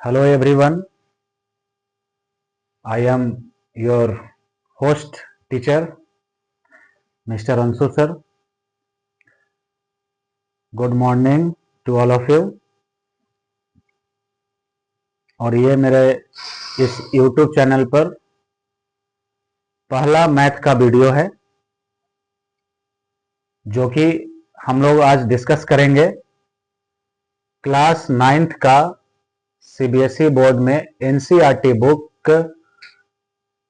Hello everyone, I am your host teacher Mr. Ansu sir. Good morning to all of you. और ये मेरे इस YouTube channel पर पहला मैथ का वीडियो है जो कि हम लोग आज डिस्कस करेंगे क्लास 9th का CBSE बोर्ड में NCERT बुक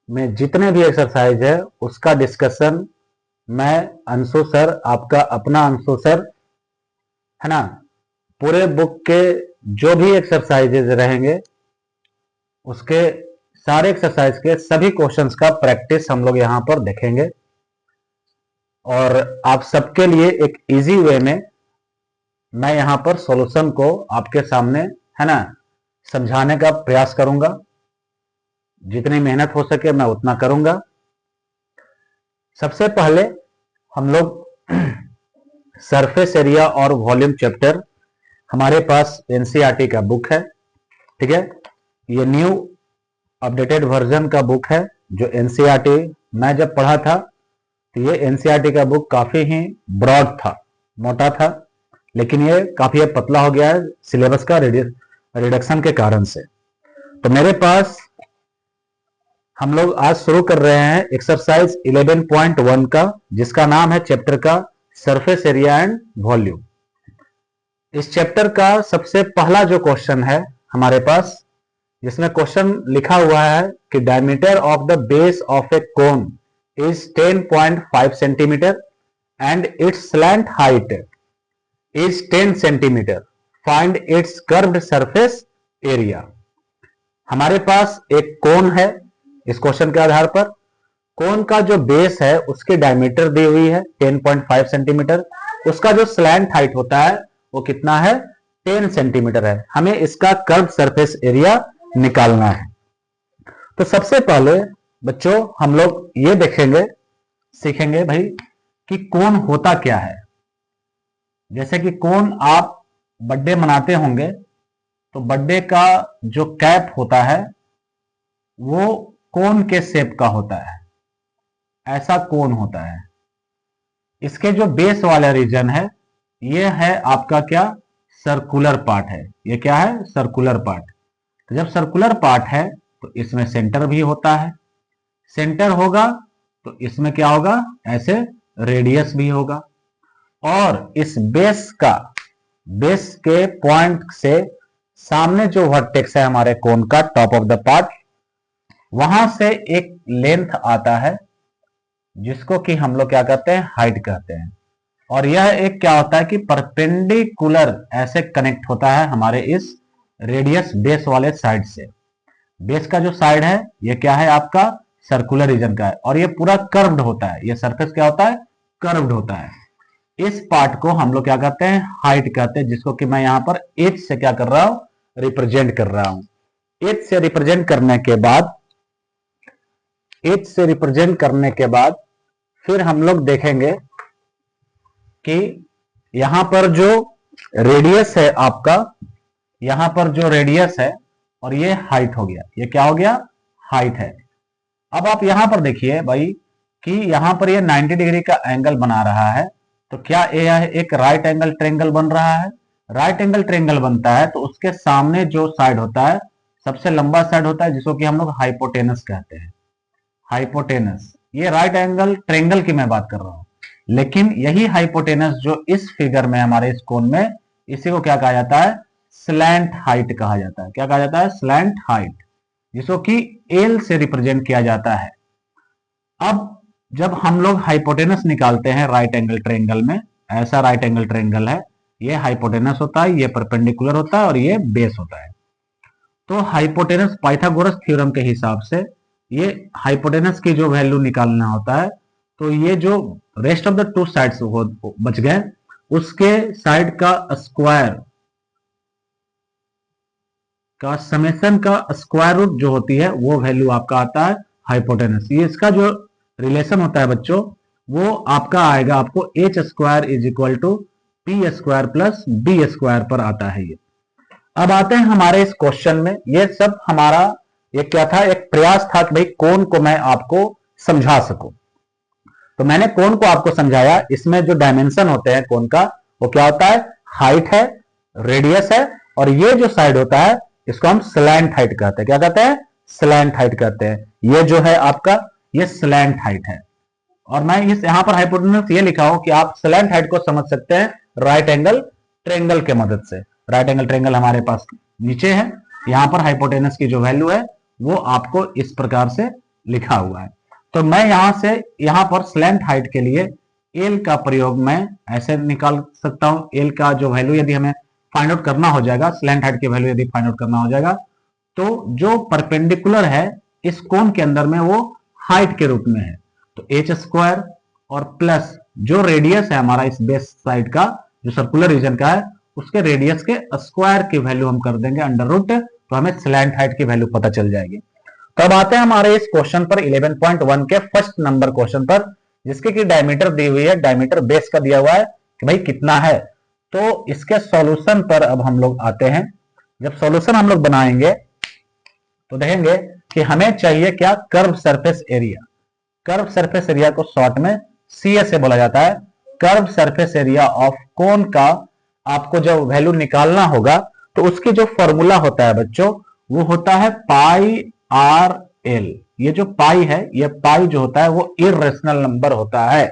में जितने भी एक्सरसाइज है उसका डिस्कशन मैं अंशु सर, आपका अपना अंशु सर, है ना, पूरे बुक के जो भी एक्सरसाइजेज रहेंगे उसके सारे एक्सरसाइज के सभी क्वेश्चंस का प्रैक्टिस हम लोग यहां पर देखेंगे और आप सबके लिए एक इजी वे में मैं यहां पर सॉल्यूशन को आपके सामने, है ना, समझाने का प्रयास करूंगा। जितनी मेहनत हो सके मैं उतना करूंगा। सबसे पहले हम लोग सरफेस एरिया और वॉल्यूम चैप्टर, हमारे पास एनसीईआरटी का बुक है, ठीक है। ये न्यू अपडेटेड वर्जन का बुक है जो एनसीईआरटी मैं जब पढ़ा था तो ये एनसीईआरटी का बुक काफी ही ब्रॉड था, मोटा था, लेकिन ये काफी अब पतला हो गया है सिलेबस का रिडक्शन के कारण से। तो मेरे पास हम लोग आज शुरू कर रहे हैं एक्सरसाइज 11.1 का, जिसका नाम है चैप्टर का सरफेस एरिया एंड वॉल्यूम। इस चैप्टर का सबसे पहला जो क्वेश्चन है हमारे पास, जिसमें क्वेश्चन लिखा हुआ है कि diameter of the base of a cone is 10.5 centimetre and it's slant height is 10 centimetre, find its curved surface area. हमारे पास एक कोन है। इस क्वेश्चन के आधार पर कोन का जो बेस है उसकी डायमीटर दी हुई है 10.5 सेंटीमीटर, उसका जो स्लैंट हाइट होता है वो कितना है, 10 सेंटीमीटर है। हमें इसका कर्व सरफेस एरिया निकालना है। तो सबसे पहले बच्चों हम लोग ये देखेंगे, सीखेंगे भाई कि कोन होता क्या है। जैसे कि कोन आप बर्थडे मनाते होंगे तो बर्थडे का जो कैप होता है वो कोन के शेप का होता है, ऐसा कोन होता है। इसके जो बेस वाला रीजन है ये है आपका क्या, सर्कुलर पार्ट है। ये क्या है, सर्कुलर पार्ट। तो जब सर्कुलर पार्ट है तो इसमें सेंटर भी होता है, सेंटर होगा तो इसमें क्या होगा, ऐसे रेडियस भी होगा। और इस बेस का, बेस के पॉइंट से सामने जो वर्टेक्स है हमारे कोन का, टॉप ऑफ द पार्ट, वहां से एक लेंथ आता है जिसको कि हम लोग क्या कहते हैं, हाइट कहते हैं। और यह एक क्या होता है कि परपेंडिकुलर ऐसे कनेक्ट होता है हमारे इस रेडियस बेस वाले साइड से। बेस का जो साइड है ये क्या है, आपका सर्कुलर रीजन का है और ये पूरा कर्व्ड होता है। ये सरफेस क्या होता है, कर्व्ड होता है। इस पार्ट को हम लोग क्या कहते हैं, हाइट कहते हैं, जिसको कि मैं यहां पर एच से क्या कर रहा हूं, रिप्रेजेंट कर रहा हूं। एच से रिप्रेजेंट करने के बाद, एच से रिप्रेजेंट करने के बाद फिर हम लोग देखेंगे कि यहां पर जो रेडियस है आपका, यहां पर जो रेडियस है और ये हाइट हो गया, ये क्या हो गया, हाइट है। अब आप यहां पर देखिए भाई कि यहां पर ये 90 डिग्री का एंगल बना रहा है, तो क्या ये एक राइट एंगल ट्रायंगल बन रहा है। राइट एंगल ट्रायंगल बनता है तो उसके सामने जो साइड होता है, सबसे लंबा साइड होता है, जिसको कि हम लोग हाइपोटेनस कहते हैं। हाइपोटेनस, ये राइट एंगल ट्रायंगल की मैं बात कर रहा हूं, लेकिन यही हाइपोटेनस जो इस फिगर में हमारे इस कोन में, इसी को क्या कहा जाता है, स्लैंट हाइट कहा जाता है। क्या कहा जाता है, स्लैंट हाइट, जिसको कि एल से रिप्रेजेंट किया जाता है। अब जब हम लोग हाइपोटेनस निकालते हैं राइट एंगल ट्रायंगल में, ऐसा राइट एंगल ट्रायंगल है, ये हाइपोटेनस होता है, ये परपेंडिकुलर होता है और ये बेस होता है। तो हाइपोटेनस पाइथागोरस थ्योरम के हिसाब से ये हाइपोटेनस की जो वैल्यू निकालना होता है, तो ये जो rest of the two sides बच गए, उसके साइड का स्क्वायर का समेशन का स्क्वायर रूट जो होती है वो वैल्यू आपका आता है हाइपोटेनस। ये इसका जो रिलेशन होता है बच्चों, वो आपका आएगा, आपको H square is equal to P square plus B square पर आता है ये। अब आते हैं हमारे इस क्वेश्चन में। ये सब हमारा ये क्या था, एक प्रयास था कि भाई कोण को मैं आपको समझा सकूं। तो मैंने कोण को आपको समझाया। इसमें जो डायमेंशन होते हैं कोण का, वो क्या होता है, हाइट है, रेडियस है, और ये जो साइड होता है इसको हम स्लैंट हाइट कहते हैं। क्या कहते हैं, स्लैंट हाइट कहते हैं। ये जो है आपका, ये स्लैंट हाइट है। और मैं इस यहां पर हाइपोटेनस ये लिखा हूं कि आप स्लैंट हाइट को समझ सकते हैं राइट एंगल ट्रेंगल के मदद से। राइट एंगल ट्रेंगल हमारे पास नीचे है, यहां पर हाइपोटेनस की जो वैल्यू है वो आपको इस प्रकार से लिखा हुआ है। तो मैं यहां से यहां पर स्लैंट हाइट के लिए एल का प्रयोग मैं ऐसे निकाल सकता हूं। एल का जो वैल्यू यदि हमें फाइंड आउट करना हो जाएगा, स्लैंट हाइट की वैल्यू यदि फाइंड आउट करना हो जाएगा, तो जो परपेंडिकुलर है इस कोण के अंदर में वो हाइट के रूप में है, तो एच स्क्वायर और प्लस जो रेडियस है हमारा इस बेस साइड का, जो सर्कुलर रीजन का है, उसके रेडियस के स्क्वायर की वैल्यू हम कर देंगे अंडर रूट, तो हमें स्लैंट हाइट की वैल्यू पता चल जाएगी। तो अब आते हैं हमारे इस क्वेश्चन पर 11.1 के फर्स्ट नंबर क्वेश्चन पर, जिसके की डायमीटर दी हुई है, डायमीटर बेस का दिया हुआ है कि भाई कितना है। तो इसके सॉल्यूशन पर अब हम लोग आते हैं। जब सॉल्यूशन हम लोग बनाएंगे तो देखेंगे कि हमें चाहिए क्या, curve surface area. Curve surface area को शॉर्ट में सीए से बोला जाता है। कर्व सरफेस एरिया ऑफ कोन का आपको जब वैल्यू निकालना होगा तो उसकी जो फॉर्मूला होता है बच्चों, वो होता है पाई आर एल। ये जो पाई है, ये पाई जो होता है वो इरेशनल नंबर होता है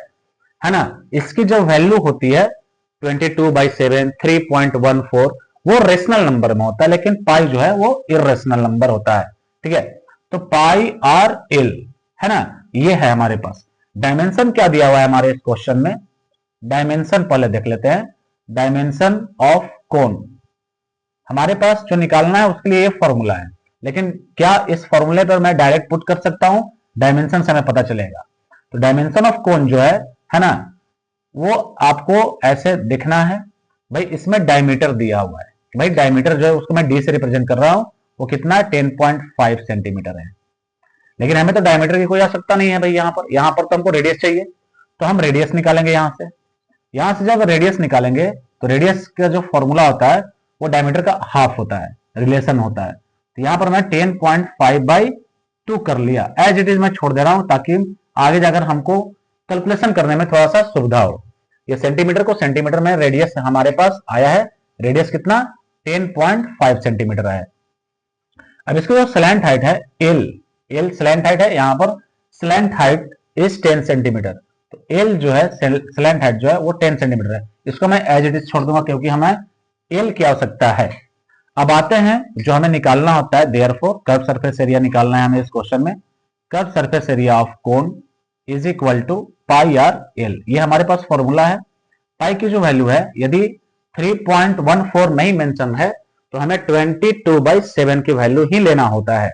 ना। इसकी जो वैल्यू होती है 22/7 3.14, वो रेशनल नंबर में होता है, लेकिन पाई जो है वो इरेशनल नंबर होता है। ठीक है, तो पाई आर एल है ना, ये है हमारे पास। डायमेंशन क्या दिया हुआ है हमारे इस क्वेश्चन में, डायमेंशन पहले देख लेते हैं। डायमेंशन ऑफ कोन हमारे पास जो निकालना है उसके लिए ये फॉर्मूला है, लेकिन क्या इस फॉर्मूले पर मैं डायरेक्ट पुट कर सकता हूं, डायमेंशन से हमें पता चलेगा। तो डायमेंशन ऑफ कोन जो है ना, वो आपको ऐसे दिखना है। भाई इसमें डायमीटर दिया हुआ है, भाई डायमीटर जो है उसको मैं डी से रिप्रेजेंट कर रहा हूं, वो कितना है 10.5 सेंटीमीटर है। लेकिन हमें तो डायमीटर की कोई आवश्यकता नहीं है भाई, यहां पर तो हमको रेडियस चाहिए, तो हम रेडियस निकालेंगे। यहां से जब रेडियस निकालेंगे तो रेडियस का जो फॉर्मूला होता है वो डायमीटर का हाफ होता है, रिलेशन होता है। तो यहां पर मैं 10.5/2 कर लिया, एज इट इज मैं छोड़ दे रहा हूं, ताकि आगे जाकर हमको कैलकुलेशन करने में थोड़ा सा सुविधा हो। ये सेंटीमीटर को सेंटीमीटर में रेडियस हमारे पास आया है, रेडियस कितना 10.5 सेंटीमीटर है। अब इसकी जो स्लैंट हाइट है एल स्लैंट हाइट है, यहां पर स्लैंट हाइट इज 10 सेंटीमीटर। तो एल जो है स्लैंट हाइट जो है वो 10 सेंटीमीटर है। इसको मैं एज इट इज छोड़ दूंगा क्योंकि हमें एल की आवश्यकता है। अब आते हैं जो हमें निकालना होता है, देयरफॉर कर्व सरफेस एरिया निकालना है हमें इस क्वेश्चन में। Curve surface area of cone is equal to pi are l, ये हमारे पास फॉर्मूला है। पाई की जो वैल्यू है, यदि 3.14 नहीं मेंशन है तो हमें 22/7 की वैल्यू ही लेना होता है।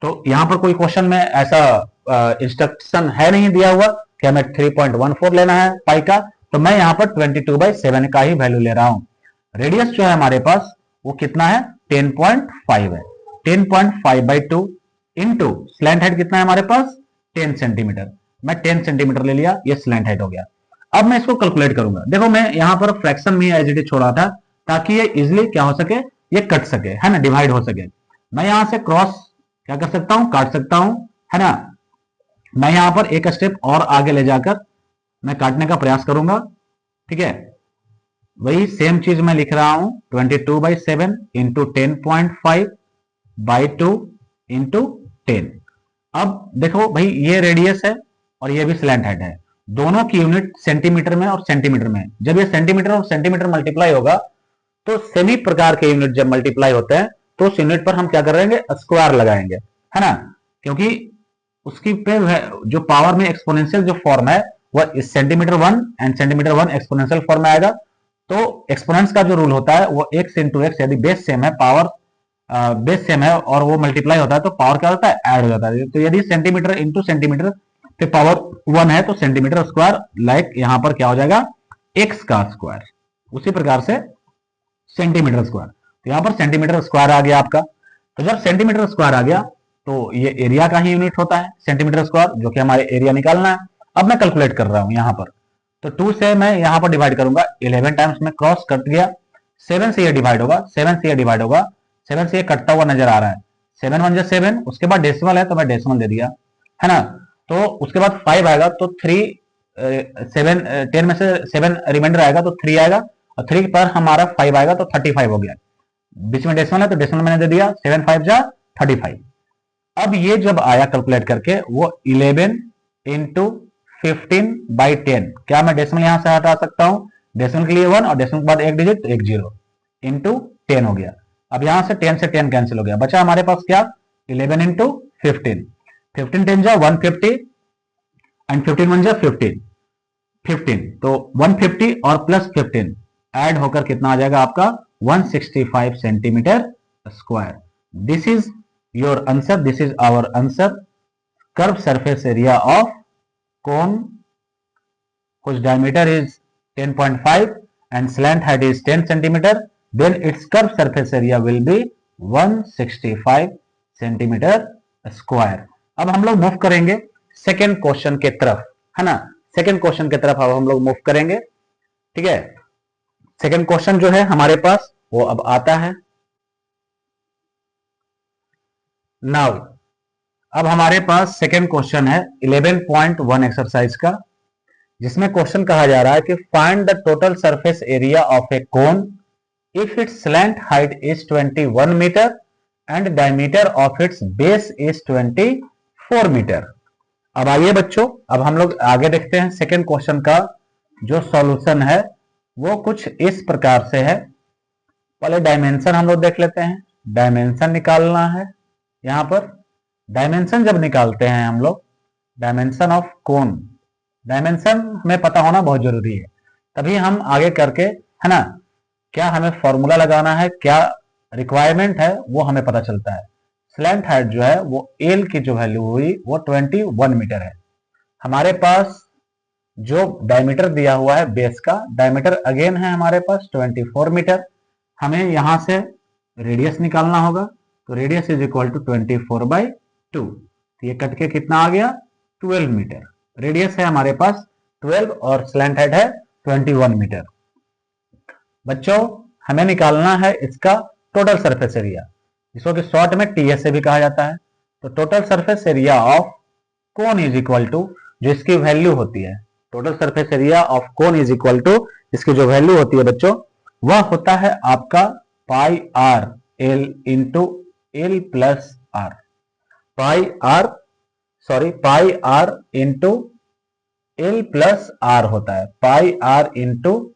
तो यहां पर कोई क्वेश्चन में ऐसा इंस्ट्रक्शन है नहीं दिया हुआ कि हमें 3.14 लेना है पाई का, तो मैं यहां पर 22/7 का ही वैल्यू ले रहा हूं। रेडियस जो है हमारे पास वो कितना है 10.5 है। 10.5/2 इंटू स्लैंट हाइट कितना है हमारे पास 10 सेंटीमीटर। मैं 10 सेंटीमीटर ले लिया, ये स्लैंट हाइट हो गया। अब मैं इसको कैलकुलेट करूंगा। देखो मैं यहां पर फ्रैक्शन में एज इट इज छोड़ा था ताकि ये इजिली क्या हो सके, ये कट सके, है ना, डिवाइड हो सके। मैं यहां से क्रॉस क्या कर सकता हूं, काट सकता हूं, है ना। मैं यहां पर एक स्टेप और आगे ले जाकर मैं काटने का प्रयास करूंगा। ठीक है, वही सेम चीज मैं लिख रहा हूं 22/7 इंटू 10.5/2 इंटू 10। अब देखो भाई ये रेडियस है और ये भी स्लैंट हाइट है, दोनों की यूनिट सेंटीमीटर में और सेंटीमीटर में। जब ये सेंटीमीटर और सेंटीमीटर मल्टीप्लाई होगा तो सेमी प्रकार के यूनिट जब मल्टीप्लाई होते हैं तो उस यूनिट पर हम क्या करेंगे, स्क्वायर लगाएंगे, है ना। क्योंकि उसकी पे जो पावर में एक्सपोनेंशियल जो फॉर्म है वह centimetre 1 and centimetre 1 exponential form में आएगा। तो एक्सपोनेंस का जो रूल होता है वो x इंटू एक्स, यदि बेस सेम है, पावर बेस सेम है और वो मल्टीप्लाई होता है तो पावर क्या होता है, ऐड हो जाता है। तो यदि सेंटीमीटर इंटू सेंटीमीटर पे पावर 1 है तो सेंटीमीटर स्क्वायर, लाइक यहां पर क्या हो जाएगा x का स्क्वायर, उसी प्रकार से सेंटीमीटर स्क्वायर। तो यहां पर सेंटीमीटर स्क्वायर आ गया आपका। तो जब सेंटीमीटर स्क्वायर आ गया तो ये एरिया का ही यूनिट होता है सेंटीमीटर स्क्वायर, जो कि हमारे एरिया निकालना है। अब मैं कैलकुलेट कर रहा हूं यहां पर, तो 2 से मैं यहां पर डिवाइड करूंगा, 11 टाइम्स में क्रॉस कट गया, 7 से ये डिवाइड होगा, 7 से ये डिवाइड होगा, 7 से ये कटता हुआ नजर आ रहा है, 7 1 जा 7, उसके बाद डेसिमल है तो मैं डेसिमल दे दिया, है ना। तो उसके बाद 5 आएगा तो 3 7 10 में से 7 रिमाइंडर आएगा तो 3 आएगा, और 3 पर हमारा 5 आएगा तो 35 हो गया, बीच में डेसिमल है तो डेसिमल मैंने दे दिया, 7 5 जा 35। अब ये जब आया कैलकुलेट करके वो 11 इंटू 15/10, क्या मैं डेसिमल यहां से हटा सकता हूं, डेसिमल के लिए 1 और डेसिमल के बाद एक डिजिट तो एक 0 इंटू 10 हो गया। अब यहां से 10 से 10 कैंसिल हो गया, बचा हमारे पास क्या 11 इंटू 15, 15 10 जा 150 एंड 15 1 जा 15, 15 तो 150 और प्लस 15 ऐड होकर कितना आ जाएगा आपका 165 centimetre square. This is your answer, this is our answer. Curve surface area of cone whose diameter is 10.5 and slant height is 10 centimeter, then its curved surface area will be 165 centimeter square। अब हम लोग move करेंगे second question के तरफ, है ना, second question के तरफ अब हम लोग मूव करेंगे, ठीक है। सेकेंड क्वेश्चन जो है हमारे पास वो अब आता है नाउ। अब हमारे पास सेकेंड क्वेश्चन है 11.1 एक्सरसाइज का, जिसमें क्वेश्चन कहा जा रहा है कि find the total surface area of a cone if its slant height is 21 metre and diameter of its base is 24 metre. अब आइए बच्चों, अब हम लोग आगे देखते हैं। सेकेंड क्वेश्चन का जो सॉल्यूशन है वो कुछ इस प्रकार से है। पहले डायमेंशन हम लोग देख लेते हैं, डायमेंशन निकालना है। यहां पर डायमेंशन जब निकालते हैं हम लोग, डायमेंशन ऑफ कोन, डायमेंशन हमें पता होना बहुत जरूरी है, तभी हम आगे करके, है ना, क्या हमें फॉर्मूला लगाना है, क्या रिक्वायरमेंट है वो हमें पता चलता है। स्लैंट हाइट जो है वो एल की जो वैल्यू हुई वो 21 मीटर है। हमारे पास जो डायमीटर दिया हुआ है बेस का, डायमीटर अगेन है हमारे पास 24 मीटर। हमें यहां से रेडियस निकालना होगा, तो रेडियस इज इक्वल टू 24/2, तो ये कट के कितना आ गया 12 मीटर। रेडियस है हमारे पास 12 और स्लैंट हाइट है 21 मीटर। बच्चों हमें निकालना है इसका टोटल सरफेस एरिया, जिसको कि शॉर्ट में टीएस से भी कहा जाता है। तो total surface area of cone is equal to, जो इसकी वैल्यू होती है, total surface area of cone is equal to, इसकी जो वैल्यू होती है बच्चों वह होता है आपका pi are L into L plus R, pi R into L plus R होता है, pi R into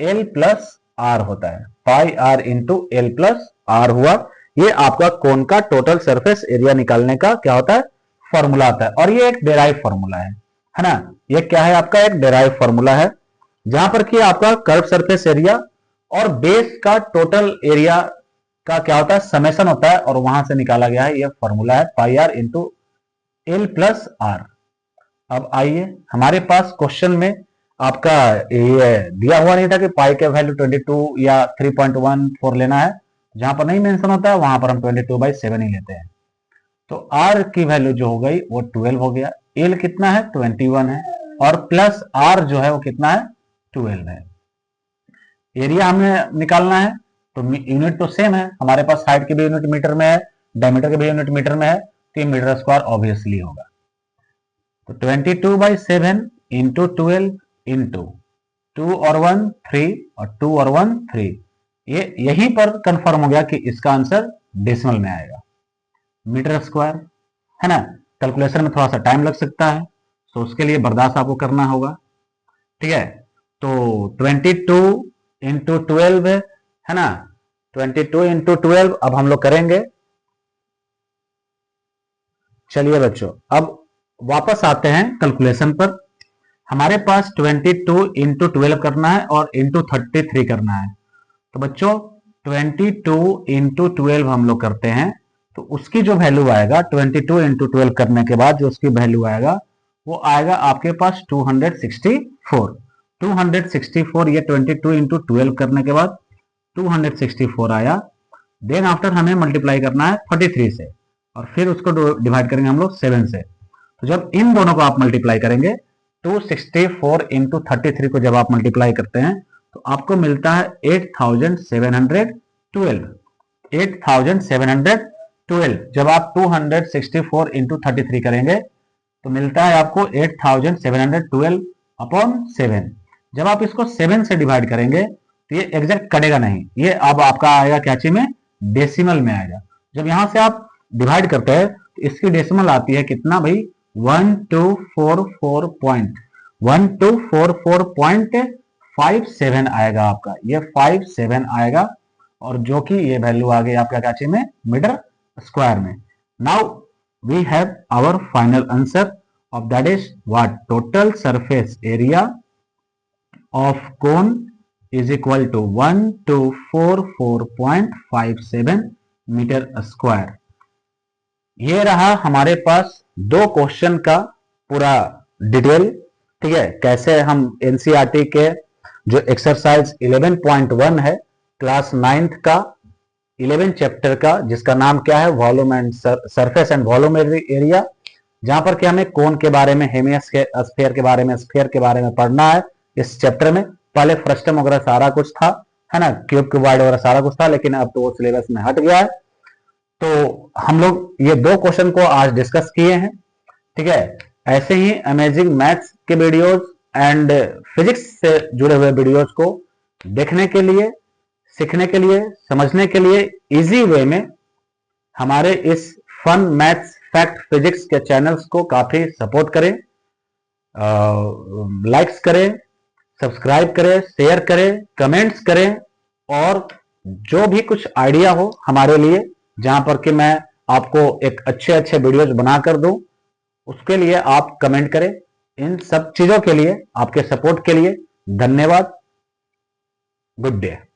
L plus R होता है, pi R into L plus R हुआ। ये आपका कोन का टोटल सरफेस एरिया निकालने का क्या होता है फॉर्मूला आता है, और ये एक डेराइव फॉर्मूला है ना। ये क्या है आपका एक डेराइव फॉर्मूला है, जहां पर कि आपका कर्व सरफेस एरिया और बेस का टोटल एरिया का क्या होता है समेशन होता है, और वहां से निकाला गया है ये फॉर्मूला है pi R into L plus R. अब आइए, हमारे पास क्वेश्चन में आपका ये दिया हुआ नहीं था कि पाई के वैल्यू 22 या 3.14 लेना है, जहां पर नहीं मेंशन होता है वहां पर हम 22/7 ही लेते हैं। तो आर की वैल्यू जो हो गई वो 12 हो गया, एल कितना है 21 है, और प्लस आर जो है वो कितना है 12 है। एरिया हमें निकालना है तो यूनिट तो सेम है, हमारे पास हाइट की भी यूनिट मीटर में है, डायमीटर की भी यूनिट मीटर में है, तो मीटर स्क्वायर ऑब्वियसली होगा। तो 22/7 इंटू 12 इंटू 2 और 1 3 और 2 और 1 3, ये यहीं पर कंफर्म हो गया कि इसका आंसर डेसिमल में आएगा, मीटर स्क्वायर, है ना। कैलकुलेशन में थोड़ा सा टाइम लग सकता है, तो उसके लिए बर्दाश्त आपको करना होगा, ठीक है। तो 22 इंटू 12 है ना, 22 इंटू 12 अब हम लोग करेंगे। चलिए बच्चों अब वापस आते हैं कैलकुलेशन पर। हमारे पास 22 इंटू 12 करना है और इंटू 33 करना है। तो बच्चों 22 इंटू 12 हम लोग करते हैं, तो उसकी जो वैल्यू आएगा 22 इंटू 12 करने के बाद जो उसकी वैल्यू आएगा वो आएगा आपके पास 264। 264 ये 22 इंटू 12 करने के बाद 264 आया। देन आफ्टर हमें मल्टीप्लाई करना है 43 से, और फिर उसको डिवाइड करेंगे हम लोग 7 से। तो जब इन दोनों को आप मल्टीप्लाई करेंगे 264 इंटू 33 को जब आप मल्टीप्लाई करते हैं तो आपको मिलता है 8712। 8712 जब आप 264 इंटू 33 करेंगे तो मिलता है आपको 8712 अपॉन 7। जब आप इसको 7 से डिवाइड करेंगे तो ये एग्जैक्ट कटेगा नहीं, ये अब आपका आएगा क्या चीज में, डेसिमल में आएगा। जब यहां से आप डिवाइड करते हैं तो इसकी डेसिमल आती है कितना भाई, 1244.57 आएगा आपका, ये 57 आएगा, और जो कि ये वैल्यू आ गई आपका क्या चीज में, मीटर स्क्वायर में। Now we have our final answer of that is what, total surface area of cone is equal to 1244.57 metre square. ये रहा हमारे पास दो क्वेश्चन का पूरा डिटेल, ठीक है, कैसे हम एनसीईआरटी के जो एक्सरसाइज 11.1 है क्लास 9th का 11 चैप्टर का, जिसका नाम क्या है, volume and surface and volume area, जहां पर कि हमें कोन के बारे में, हेमिस्फीयर के बारे में, स्फीयर के बारे में पढ़ना है इस चैप्टर में। पहले फ्रस्टम वगैरह सारा कुछ था, है ना, क्यूबॉइड वगैरह सारा कुछ था, लेकिन अब तो वो सिलेबस में हट गया है। तो हम लोग ये दो क्वेश्चन को आज डिस्कस किए हैं, ठीक है। ऐसे ही अमेजिंग मैथ्स के वीडियोज एंड फिजिक्स से जुड़े हुए वीडियोज को देखने के लिए, सीखने के लिए, समझने के लिए इजी वे में हमारे इस फन मैथ्स फैक्ट फिजिक्स के चैनल्स को काफी सपोर्ट करें, लाइक्स करें, सब्सक्राइब करें, शेयर करें, कमेंट्स करें, और जो भी कुछ आइडिया हो हमारे लिए, जहां पर कि मैं आपको एक अच्छे वीडियोज बनाकर दूं, उसके लिए आप कमेंट करें। इन सब चीजों के लिए, आपके सपोर्ट के लिए धन्यवाद। Good day.